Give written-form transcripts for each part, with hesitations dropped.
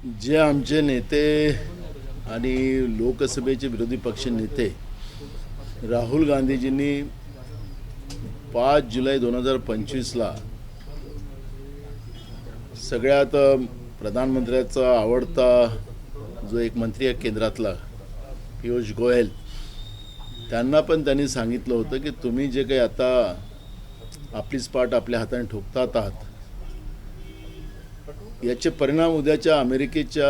जे आमचे नेते आणि लोकसभेचे विरोधी पक्ष नेते राहुल गांधीजींनी 5 जुलै 2025ला सगळ्यात प्रधानमंत्र्याचा आवडता जो एक मंत्री आहे केंद्रातला पीयूष गोयल त्यांना पण त्यांनी सांगितलं होतं की तुम्ही जे काही आता आपलीच पाठ आपल्या हाताने ठोकतात आहात याचे परिणाम उद्याच्या अमेरिकेच्या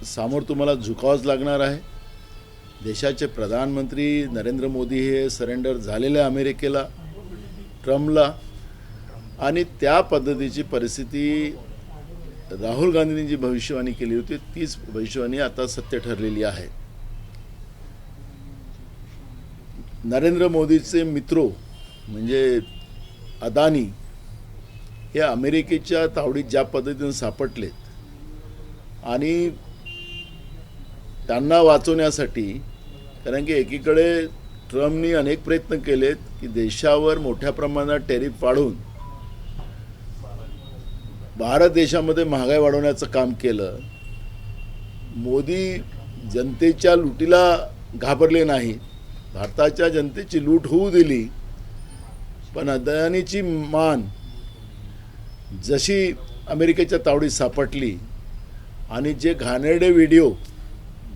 समोर तुम्हाला झुकावंच लागणार आहे। देशाचे प्रधानमंत्री नरेंद्र मोदी हे सरेंडर झालेले अमेरिकेला ट्रम्पला आणि त्या पद्धतीची परिस्थिती राहुल गांधींनी जी भविष्यवाणी केली होती तीच भविष्यवाणी आता सत्य ठरलेली आहे। नरेंद्र मोदीचे मित्र म्हणजे अदानी हे अमेरिकेच्या तावडीत ज्या पद्धतीने सापडलेत आणि त्यांना वाचवण्यासाठी कारण की एकीकडे ट्रम्पनी अनेक प्रयत्न केलेत की देशावर मोठ्या प्रमाणात टॅरिफ वाढवून भारत देशामध्ये महागाई वाढवण्याचं काम केलं। मोदी जनतेच्या लुटीला घाबरले नाही, भारताच्या जनतेची लूट होऊ दिली, पण अदानीची मान जशी अमेरिकेच्या तावडीत सापडली आणि जे घाणेरडे व्हिडिओ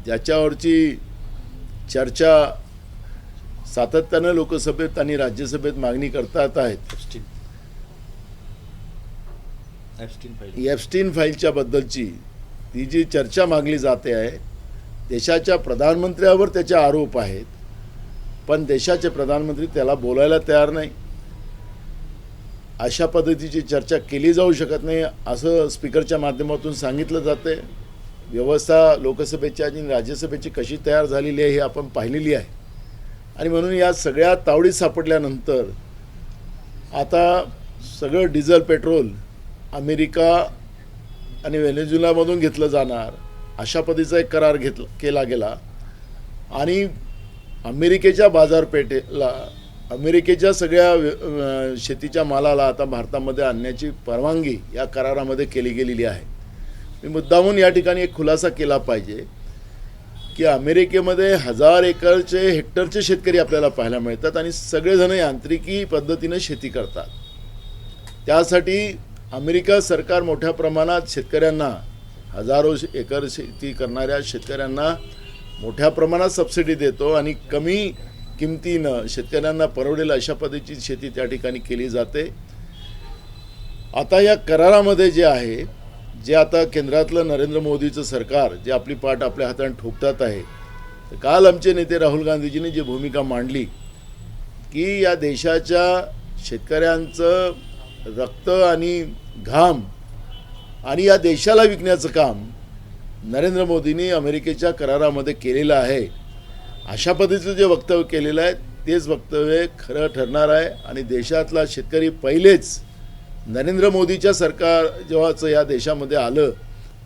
ज्याच्यावरची चर्चा सातत्यानं लोकसभेत आणि राज्यसभेत मागणी करतात आहेत एप्स्टीन फाईलच्या बद्दलची ती जी चर्चा मागली जाते आहे, देशाच्या प्रधानमंत्र्यावर त्याचे आरोप आहेत पण देशाचे प्रधानमंत्री त्याला बोलायला तयार नाही। अशा पद्धतीची चर्चा केली जाऊ शकत नाही असं स्पीकरच्या माध्यमातून सांगितलं जाते। व्यवस्था लोकसभेची आणि राज्यसभेची कशी तयार झालेली आहे हे आपण पाहिलेली आहे आणि म्हणून या सगळ्या तावडीत सापडल्यानंतर आता सगळं डिझेल पेट्रोल अमेरिका आणि व्हेनेझुएलामधून घेतलं जाणार अशा पद्धतीचा एक करार केला गेला आणि अमेरिकेच्या बाजारपेठेला अमेरिकेच्या सगळ्या शेतीच्या मालाला आता भारतामध्ये आणण्याची परवानगी या करारामध्ये केली गेलेली आहे। मी मुद्दामून या ठिकाणी एक खुलासा केला पाहिजे की अमेरिकेमध्ये 1000 एकरचे हेक्टरचे शेतकरी आपल्याला पाहायला मिळतात आणि सगळेजण यांत्रिकी पद्धतीने शेती करतात। त्यासाठी अमेरिका सरकार मोठ्या प्रमाणात शेतकऱ्यांना हजारो एकर शेती करणाऱ्या शेतकऱ्यांना मोठ्या प्रमाणात सबसिडी देतो आणि कमी किमतीनं शेतकऱ्यांना परवडेल अशा पद्धतीची शेती त्या ठिकाणी केली जाते। आता या करारामध्ये जे आहे जे आता केंद्रातलं नरेंद्र मोदीचं सरकार जे आपली पाठ आपल्या हाताने ठोकतात आहे, तर काल आमचे नेते राहुल गांधीजींनी जी भूमिका मांडली की या देशाच्या शेतकऱ्यांचं रक्त आणि घाम आणि या देशाला विकण्याचं काम नरेंद्र मोदींनी अमेरिकेच्या करारामध्ये केलेलं आहे, अशा पद्धतीचं जे वक्तव्य केलेलं आहे तेच वक्तव्य खरं ठरणार आहे आणि देशातला शेतकरी पहिलेच नरेंद्र मोदीच्या सरकार जेव्हाचं या देशामध्ये आलं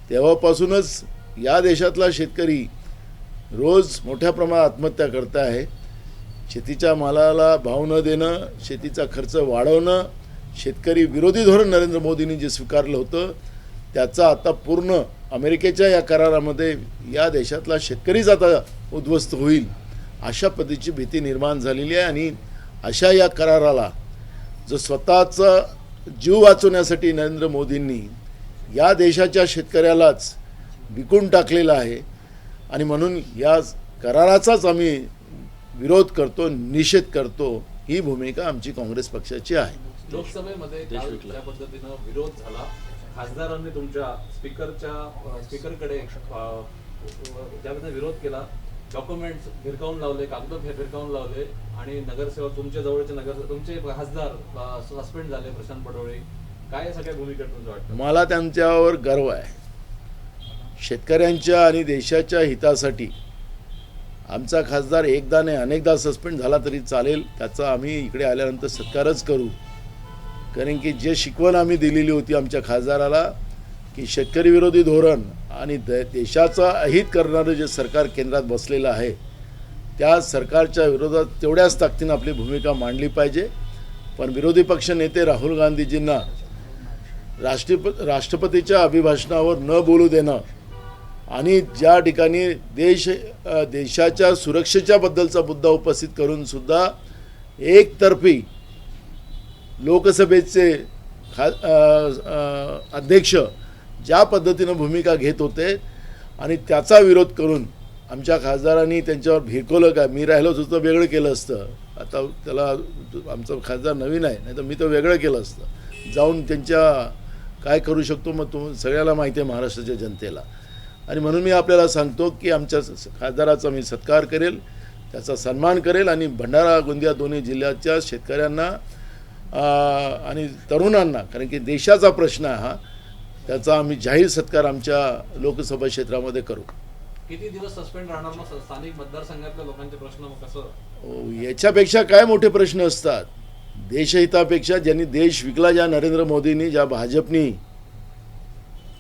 तेव्हापासूनच या देशातला शेतकरी रोज मोठ्या प्रमाणात आत्महत्या करत आहे। शेतीच्या मालाला भाव न देणं, शेतीचा खर्च वाढवणं, शेतकरी विरोधी धोरण नरेंद्र मोदींनी जे स्वीकारलं होतं त्याचा आता पूर्ण अमेरिकेच्या या करारामध्ये या देशातला शेतकरीच आता उद्ध्वस्त होईल अशा पद्धतीची भीती निर्माण झालेली आहे आणि अशा या कराराला जो स्वतःचा जीव वाचवण्यासाठी नरेंद्र मोदींनी या देशाच्या शेतकऱ्यालाच विकून टाकलेला आहे आणि म्हणून या कराराचाच आम्ही विरोध करतो, निषेध करतो। ही भूमिका आमची काँग्रेस पक्षाची आहे। लोकसभेमध्ये ज्या पद्धतीनं विरोध झाला, खासदारांनी तुमच्या स्पीकरकडे ज्यावेळेस विरोध केला, डॉक्युमेंट्स भिरकावून लावले, कागद भिरकावून लावले आणि नगरसेवक तुमच्या जवळचे तुमचे खासदार सस्पेंड झाले, प्रशांत पडोळे, काय सगळ्या भूमिका तुमचं वाटतं? मला त्यांच्यावर गर्व आहे। शेतकऱ्यांच्या आणि देशाच्या हितासाठी आमचा खासदार एकदा नाही अनेकदा सस्पेंड झाला तरी चालेल, त्याचा आम्ही इकडे आल्यानंतर सत्कारच करू। कारण की जे शिकवण आम्ही दिलेली होती आमच्या खासदाराला की शेतकरी विरोधी धोरण आणि देशाचा अहित करणारं जे सरकार केंद्रात बसलेलं आहे त्या सरकारच्या विरोधात तेवढ्याच ताकदीने आपली भूमिका मांडली पाहिजे। पण विरोधी पक्ष नेते राहुल गांधीजींना राष्ट्रपतीच्या अभिभाषणावर न बोलू देणं आणि ज्या ठिकाणी देशाच्या सुरक्षेच्या बद्दलचा मुद्दा उपस्थित करून सुद्धा एकतर्फी लोकसभेचे अध्यक्ष ज्या पद्धतीनं भूमिका घेत होते आणि त्याचा विरोध करून आमच्या खासदारांनी त्यांच्यावर भिरकवलं का, मी राहिलो होतो वेगळं केलं असतं. आता त्याला आमचा खासदार नवीन आहे, नाही तर मी तर वेगळं केलं असतं. जाऊन त्यांच्या काय करू शकतो मग सगळ्याला माहिती आहे महाराष्ट्राच्या जनतेला. आणि म्हणून मी आपल्याला सांगतो की आमच्या खासदाराचा मी सत्कार करेल, त्याचा सन्मान करेल आणि भंडारा गोंदिया दोन्ही जिल्ह्याच्या शेतकऱ्यांना आणि तरुणांना, कारण की देशाचा प्रश्न आहे हा, त्याचा आम्ही जाहीर सत्कार आमच्या लोकसभा क्षेत्रामध्ये करू. किती दिवस सस्पेंड राहणार मग स्थानिक मतदारसंघातल्या लोकांचे प्रश्न मग कसं? याच्यापेक्षा काय मोठे प्रश्न असतात देशहितापेक्षा? ज्यांनी देश विकला, ज्या नरेंद्र मोदींनी, ज्या भाजपनी,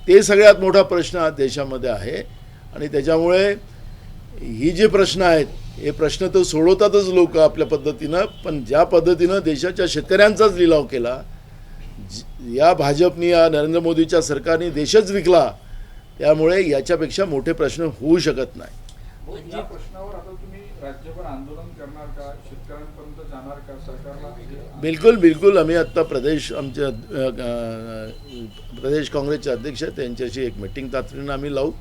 ते सगळ्यात मोठा प्रश्न आज देशामध्ये आहे. आणि त्याच्यामुळे ही जे प्रश्न आहेत हे प्रश्न तर सोडवतातच लोक आपल्या पद्धतीनं, पण ज्या पद्धतीनं देशाच्या शेतकऱ्यांचाच लिलाव केला, या भाजपनी, या नरेंद्र मोदीच्या सरकारने देशच विकला, त्यामुळे याच्यापेक्षा मोठे प्रश्न होऊ शकत नाही. या प्रश्नावर आता तुम्ही राज्यभर आंदोलन करणार का, शेतकऱ्यांपर्यंत जाणार का सरकारला? बिलकुल. आम्ही आत्ता आमच्या प्रदेश काँग्रेसचे अध्यक्ष आहेत, त्यांच्याशी एक मीटिंग तातडीनं आम्ही लावू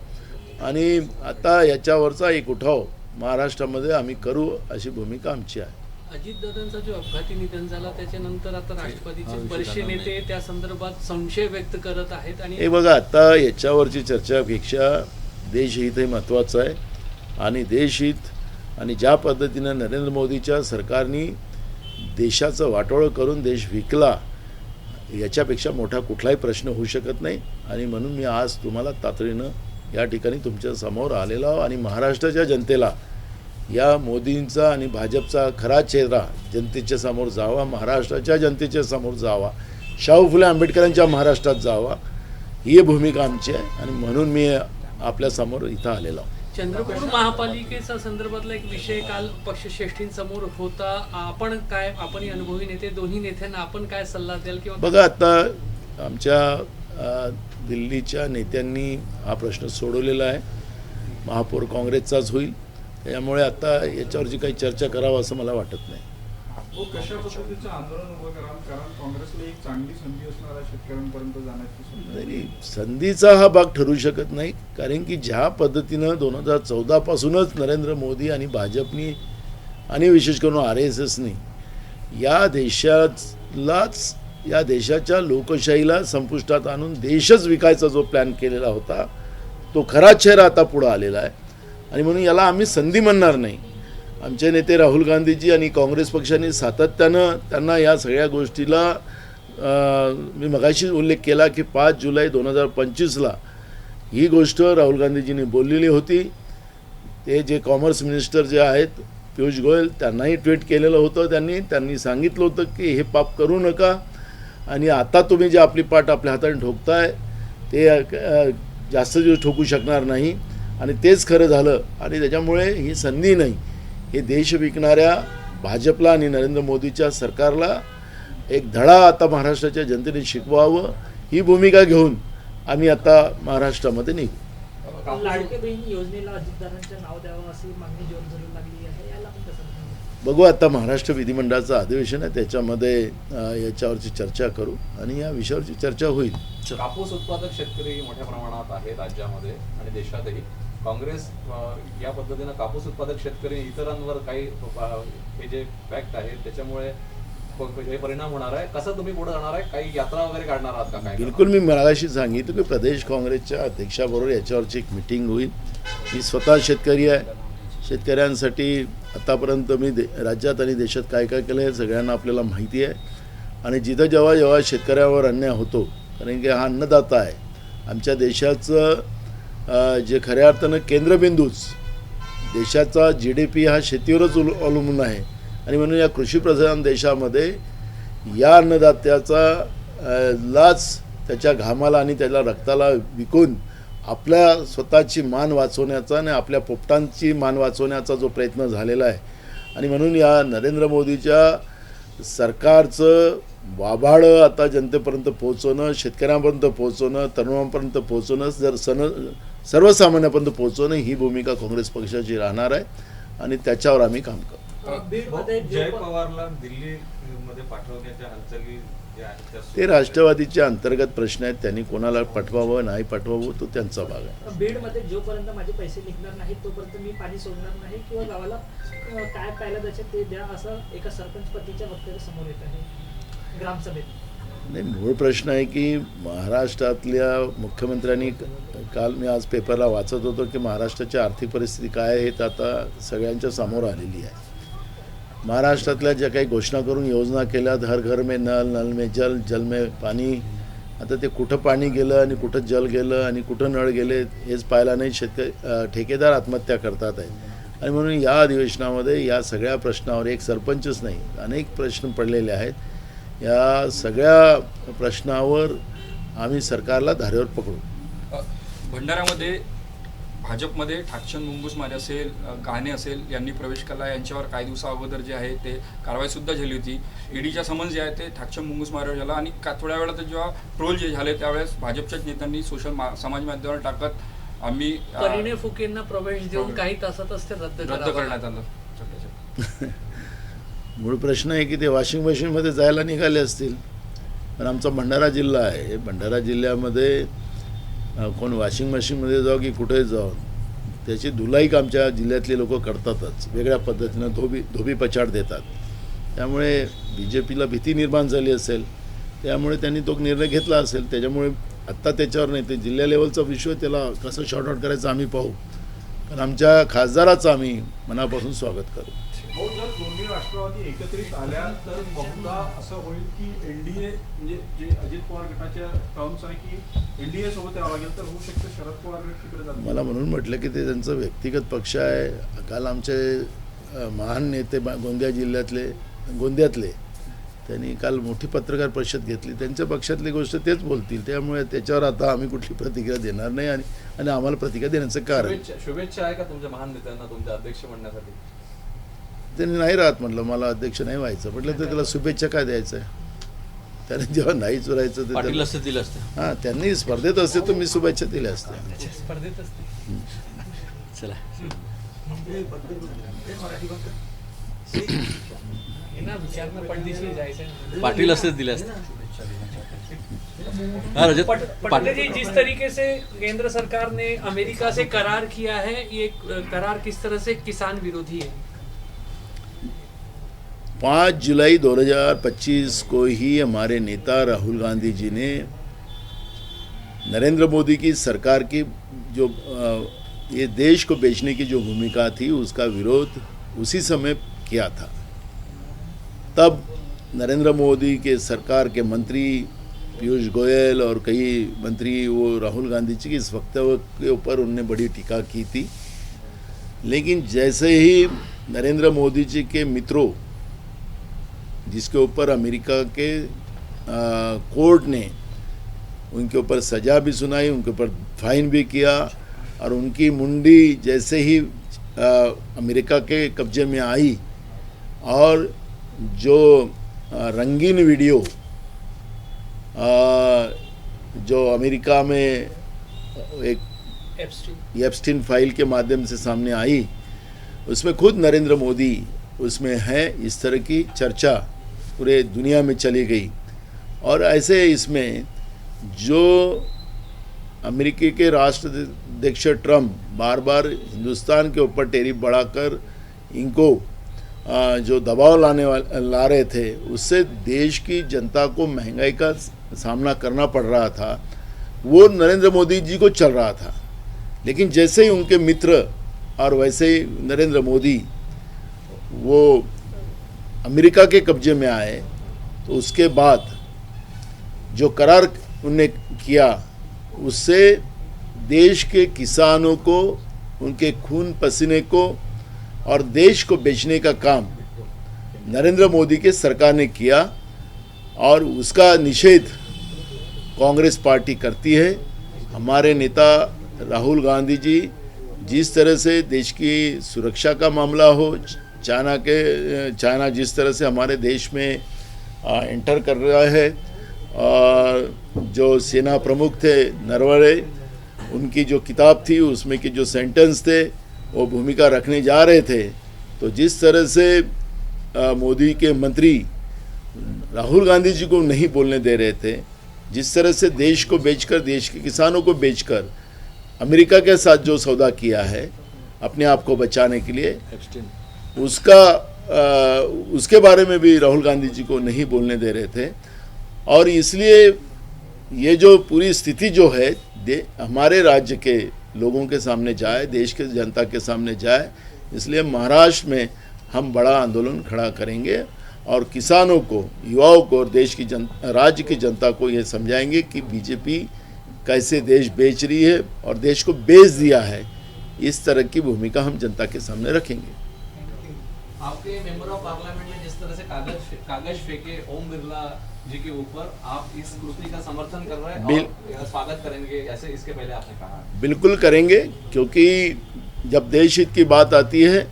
आणि आता याच्यावरचा एक उठाव महाराष्ट्रामध्ये आम्ही करू, अशी भूमिका आमची आहे. अजितदादांचा जो अपघाती निधन झाला त्याच्यानंतर आता राष्ट्रवादीचे बरेचसे नेते त्या संदर्भात संशय व्यक्त करत आहेत. आणि हे बघा, आता याच्यावरची चर्चेपेक्षा देशहित हे महत्त्वाचं आहे. आणि देशहित आणि ज्या पद्धतीनं नरेंद्र मोदीच्या सरकारने देशाचं वाटोळं करून देश विकला, याच्यापेक्षा मोठा कुठलाही प्रश्न होऊ शकत नाही. आणि म्हणून मी आज तुम्हाला तातडीनं या ठिकाणी तुमच्या समोर आलेलो आहो आणि महाराष्ट्राच्या जनतेला या मोदींचा आणि भाजपचा खरा चेहरा जनतेच्या समोर जावा, महाराष्ट्राच्या जनतेच्या समोर जावा, शाहू फुले आंबेडकरांच्या महाराष्ट्रात जावा, ही भूमिका आमची आहे. आणि म्हणून मी आपल्या समोर इथं आलेलो आहो. चंद्रपूर महापालिकेचा संदर्भातला एक विषय काल पक्षश्रेष्ठींसमोर होता. आपण अनुभवी नेते, दोन्ही नेत्यांना आपण काय सल्ला द्याल? किंवा बघा, आता आमच्या दिल्लीच्या नेत्यांनी हा प्रश्न सोडवलेला आहे. महापौर काँग्रेसचाच होईल, त्यामुळे आता याच्यावरची काही चर्चा करावं असं मला वाटत नाही. कशा पद्धतीचं आंदोलन उभं कराल? कारण काँग्रेसला एक चांगली संधी असणार आहे शेतकऱ्यांपर्यंत जाण्याची. तरी संधीचा हा भाग ठरू शकत नाही, कारण की ज्या पद्धतीनं 2014 पासूनच नरेंद्र मोदी आणि भाजपनी आणि विशेष करून RSSनी या देशाच्या लोकशाहीला संपुष्टात आणून देशच विकायचा जो प्लॅन केलेला होता, तो खरा चेहरा आता पुढे आलेला आहे. आणि म्हणून याला आम्ही संधी म्हणणार नाही. आमचे नेते राहुल गांधीजी आणि काँग्रेस पक्षाने सातत्यानं त्यांना या सगळ्या गोष्टीला मी मगाशी उल्लेख केला की 5 जुलै 2025ला ही गोष्ट राहुल गांधीजींनी बोललेली होती. ते जे कॉमर्स मिनिस्टर जे आहेत पियुष गोयल, त्यांनाही ट्विट केलेलं होतं. त्यांनी सांगितलं होतं की हे पाप करू नका आणि आता तुम्ही जे आपली पाठ आपल्या हाताने ठोकताय ते जास्त दिवस ठोकू शकणार नाही. आणि तेच खरं झालं. आणि त्याच्यामुळे ही संधी नाही, हे देश विकणाऱ्या भाजपला आणि नरेंद्र मोदीच्या सरकारला एक धडा आता महाराष्ट्राच्या जनतेने शिकवावं, ही भूमिका घेऊन आम्ही आता महाराष्ट्रामध्ये निघू. लाडके बहीण योजनेला अजितदादांचं नाव द्यावं अशी मागणी जोर धरू लागली आहे, याला पण कसं बघू. आता महाराष्ट्र विधिमंडळाचं अधिवेशन आहे, त्याच्यामध्ये याच्यावरची चर्चा करू आणि या विषयावरची चर्चा होईल. कापूस उत्पादक शेतकरी मोठ्या प्रमाणात आहे राज्यामध्ये आणि देशातही. काँग्रेस या पद्धतीनं कापूस उत्पादक शेतकरी इतरांवर काही हे जे फॅक्ट आहे त्याच्यामुळे हे परिणाम होणार आहे. कसं तुम्ही पुढे जाणार आहे? काही यात्रा वगैरे काढणार आहात का? काय बिलकुल. मी मगाशी सांगितलं की प्रदेश काँग्रेसच्या अध्यक्षाबरोबर याच्यावरची एक मिटिंग होईल. मी स्वतः शेतकरी आहे. शेतकऱ्यांसाठी आतापर्यंत मी राज्यात आणि देशात काय काय केलं हे सगळ्यांना आपल्याला माहिती आहे. आणि जिथं जेव्हा शेतकऱ्यावर अन्याय होतो, कारण की हा अन्नदाता आहे आमच्या देशाचं, जे खऱ्या अर्थानं केंद्रबिंदूच देशाचा GDP हा शेतीवरच अवलंबून आहे. आणि म्हणून या कृषीप्रधान देशामध्ये या अन्नदात्याचा लाच त्याच्या घामाला आणि त्याला रक्ताला विकून आपल्या स्वतःची मान वाचवण्याचा आणि आपल्या पोपटांची मान वाचवण्याचा जो प्रयत्न झालेला आहे. आणि म्हणून या नरेंद्र मोदीच्या सरकारचं वाभाळं आता जनतेपर्यंत पोहोचवणं, शेतकऱ्यांपर्यंत पोहोचवणं, तरुणांपर्यंत पोहोचवणं, सर्वसामान्यापर्यंत पोहोचवणं ही भूमिका काँग्रेस पक्षाची राहणार आहे आणि त्याच्यावर आम्ही काम करू. बीडमध्ये जय पवारला दिल्लीमध्ये पाठवण्याच्या हालचाली ज्या आहेत त्या ते राष्ट्रवादीच्या अंतर्गत प्रश्न आहेत. त्यांनी कोणाला पाठवावं नाही पाठवावं तो त्यांचा भाग आहे. बीडमध्ये जोपर्यंत माझे पैसे निघणार नाहीत तोपर्यंत मी पाणी सोडणार नाही किंवा गावाला काय प्यायला द्यायचे ते द्या, असं एका सरपंच पतीच्या वक्तव्य समोर येत आहे ग्रामसभेत. नाही, मूळ प्रश्न आहे की महाराष्ट्रातल्या मुख्यमंत्र्यांनी काल मी आज पेपरला वाचत होतो की महाराष्ट्राची आर्थिक परिस्थिती काय आहे तर आता सगळ्यांच्या समोर आलेली आहे. महाराष्ट्रातल्या ज्या काही घोषणा करून योजना केल्या, हर घर में नल, नल में जल, जल में पाणी, आता ते कुठं पाणी गेलं आणि कुठं जल गेलं आणि कुठं नळ गेले हेच पाहायला नाही. ठेकेदार आत्महत्या करतात आहेत आणि म्हणून या अधिवेशनामध्ये या सगळ्या प्रश्नावर एक सरपंचच नाही अनेक प्रश्न पडलेले आहेत. या सगळ्या प्रश्नावर आम्ही सरकारला धारेवर पकडू. भंडाऱ्यामध्ये भाजपमध्ये ठाकचंद मुंगूसमारे असेल, गाणे असेल यांनी प्रवेश केला. यांच्यावर काही दिवसा अगोदर जे आहे ते कारवाईसुद्धा झाली होती. ईडीच्या समन्स जे आहे ते ठाकचंद मुंगूसमारेवर झाला आणि थोड्या वेळात जेव्हा ट्रोल जे झाले त्यावेळेस भाजपच्याच नेत्यांनी समाज माध्यमावर टाकत आम्ही परिणय फुकेंना प्रवेश देऊन काही तासातच ते रद्द करण्यात आलं. मूळ प्रश्न आहे की ते वॉशिंग मशीनमध्ये जायला निघाले असतील, पण आमचा भंडारा जिल्हा आहे. भंडारा जिल्ह्यामध्ये कोण वॉशिंग मशीनमध्ये जाऊ की कुठे जाऊ त्याची धुलाई आमच्या जिल्ह्यातले लोक करतातच. वेगळ्या पद्धतीनं धोबी पछाड देतात. त्यामुळे BJPला भीती निर्माण झाली असेल, त्यामुळे त्यांनी तो निर्णय घेतला असेल. त्याच्यामुळे आत्ता त्याच्यावर नाही, ते जिल्हा लेवलचा विषय त्याला कसं शॉर्ट आउट करायचं आम्ही पाहू, पण आमच्या खासदाराचं आम्ही मनापासून स्वागत करू. हो, जर दोन्ही राष्ट्रवादी एकत्रित आल्या तर बहुधा असं होईल की एनडीए म्हणजे जे अजित पवार गटाच्या टर्म्स आहे की एनडीए सोबत यावं लागेल तर होऊ शकतं शरद पवार गट तिकडे जातील. मला म्हणून म्हटलं की ते त्यांचं व्यक्तिगत पक्ष आहे. काल आमचे महान नेते गोंदियातले त्यांनी काल मोठी पत्रकार परिषद घेतली. त्यांच्या पक्षातली गोष्ट तेच बोलतील, त्यामुळे त्याच्यावर आता आम्ही कुठली प्रतिक्रिया देणार नाही आणि आम्हाला प्रतिक्रिया देण्याचं कारण शुभेच्छा आहे का तुमच्या महान नेत्यांना तुमच्या अध्यक्ष म्हणण्यासाठी? त्यांनी नाही राहत म्हटलं, मला अध्यक्ष नाही व्हायचं म्हटलं तर त्याला शुभेच्छा काय द्यायचं आहे. त्याने जेव्हा नाहीच राहायचं तर पाटील असते दिलं असतं. हां, त्यांनी स्पर्धेत असते तर मी शुभेच्छा दिल्या असत्या. स्पर्धेत असते. चला ना विचारणं पडदिशी जायचं. पाटील असते दिले असते. पटले जी, जिस तरीके से केंद्र सरकार ने अमेरिका से करार किया है, ये करार किस तरह से किसान विरोधी है? 5 जुलाई 2025 को ही हमारे नेता राहुल गांधी जी ने नरेंद्र मोदी की सरकार की जो ये देश को बेचने की जो भूमिका थी उसका विरोध उसी समय किया था. तब नरेंद्र मोदी के सरकार के मंत्री पीयूष गोयल और कई मंत्री वो राहुल गांधी जी के इस वक्तव्य के ऊपर उन्होंने बड़ी टीका की थी. लेकिन जैसे ही नरेंद्र मोदी जी के मित्रों, जिसके ऊपर अमेरिका के कोर्ट ने उनके ऊपर सज़ा भी सुनाई, उनके ऊपर फाइन भी किया और उनकी मुंडी जैसे ही अमेरिका के कब्जे में आई और जो रंगीन वीडियो जो अमेरिका में एक एप्स्टीन फाइल के माध्यम से सामने आई, उसमें खुद नरेंद्र मोदी उसमें है. इस तरह की चर्चा पूरे दुनिया में चली गई और ऐसे इसमें जो अमेरिकी के राष्ट्राध्यक्ष ट्रम्प बार बार हिंदुस्तान के ऊपर टैरिफ बढ़ाकर इनको जो दबाव ला रहे थे, उससे देश की जनता को महंगाई का सामना करना पड़ रहा था, वो नरेंद्र मोदी जी को चल रहा था. लेकिन जैसे ही उनके मित्र और वैसे ही नरेंद्र मोदी वो अमेरिका के कब्जे में आए, तो उसके बाद जो करार उन्होंने किया उससे देश के किसानों को, उनके खून पसीने को और देश को बेचने का काम नरेंद्र मोदी के सरकार ने किया और उसका निषेध कांग्रेस पार्टी करती है. हमारे नेता राहुल गांधी जी जिस तरह से देश की सुरक्षा का मामला हो, चाइना जिस तरह से हमारे देश में एंटर कर रहा है। और जो सेना प्रमुख थे नरवणे, उनकी जो किताब थी उसमें की जो सेंटेंस थे वो भूमिका रखने जा रहे थे। तो जिस तरह से मोदी के मंत्री राहुल गांधी जी को नहीं बोलने दे रहे थे, जिस तरह से देश को बेचकर, देश के किसानों को बेचकर अमेरिका के साथ जो सौदा किया है अपने आप को बचाने के लिए, उसके बारे में भी राहुल गांधी जी को नहीं बोलने दे रहे थे। और इसलिए ये जो पूरी स्थिति जो है हमारे राज्य के लोगों के सामने जाए, देश के जनता के सामने जाए, इसलिए महाराष्ट्र में हम बड़ा आंदोलन खड़ा करेंगे और किसानों को, युवाओं को और देश की राज्य की जनता को ये समझाएंगे कि बीजेपी कैसे देश बेच रही है और देश को बेच दिया है। इस तरह की भूमिका हम जनता के सामने रखेंगे। आपके मेंबर ऑफ पार्लियामेंट ने जिस तरह से कागज फेंके ओम बिरला जी के ऊपर, आप इस कृति का समर्थन कर रहे हैं और स्वागत करेंगे, ऐसे इसके पहले आपने कहा? बिल्कुल करेंगे, क्योंकि जब देश हित की बात आती है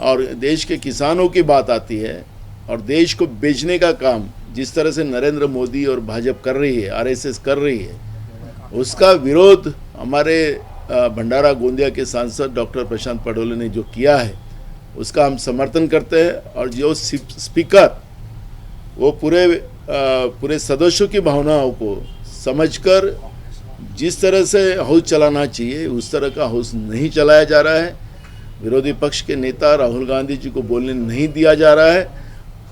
और देश के किसानों की बात आती है और देश को बेचने का काम जिस तरह से नरेंद्र मोदी और भाजपा कर रही है, आरएसएस कर रही है, उसका विरोध हमारे भंडारा गोंदिया के सांसद डॉक्टर प्रशांत पटोले ने जो किया है उसका हम समर्थन करते हैं। और जो स्पीकर वो पूरे सदस्यों की भावनाओं को समझकर जिस तरह से हाउस चलाना चाहिए उस तरह का हाउस नहीं चलाया जा रहा है। विरोधी पक्ष के नेता राहुल गांधी जी को बोलने नहीं दिया जा रहा है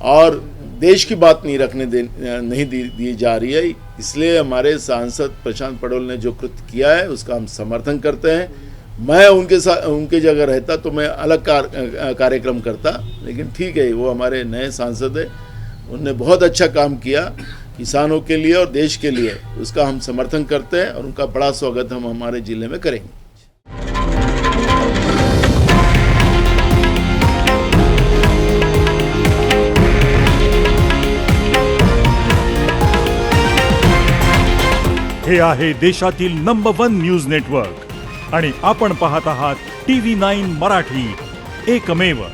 और देश की बात नहीं दी जा रही है। इसलिए हमारे सांसद प्रशांत पटोले ने जो कृत्य किया है उसका हम समर्थन करते हैं। मैं उनके जगह रहता तो मैं अलग कार्यक्रम करता, लेकिन ठीक है, वो हमारे नए सांसद है, उनने बहुत अच्छा काम किया किसानों के लिए और देश के लिए, उसका हम समर्थन करते हैं और उनका बड़ा स्वागत हम हमारे जिले में करेंगे। हे आहे देशातील नंबर 1 न्यूज नेटवर्क आणि आपण पाहत आहात TV9 मराठी, एकमेव।